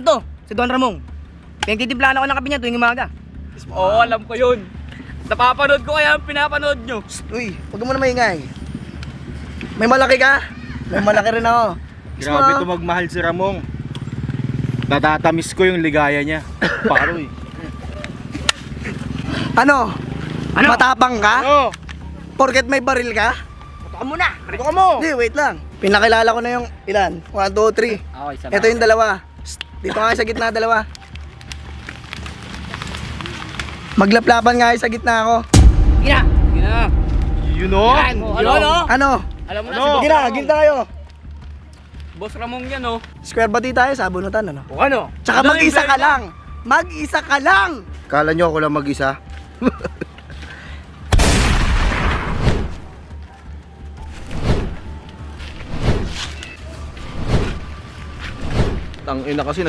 to, si Don Ramon. Pinagtitimplahan ako ng kape niya tuwing umaga. Oo, alam ko yun. Napapanood ko kaya ang pinapanood nyo. Uy, huwag mo na maingay. May malaki ka? May malaki rin ako. Grabe to magmahal si Ramong. Natatamis ko yung ligaya niya. Paroy. Ano? Matapang ka? Ano? Porket may baril ka? Puto ka muna. Ito ka mo! Hindi, wait lang. Pinakilala ko na yung ilan? 1, 2, 3. Okay, isa Ito yung dalawa. Psst, dito nga sa gitna dalawa. Maglaplapan nga sa gitna ako. Sige na. Sige na. You know? Yan. Ano? Ano? Alam mo na Ano? si Boss Sige na, Ramon. ginta kayo. Boss Ramon yan, oh. Square bati tayo sa bunutan, ano? O ano? Tsaka Ano, mag-isa ka invert lang. Mag-isa ka lang. Kala nyo ako lang mag-isa? Tangina kasi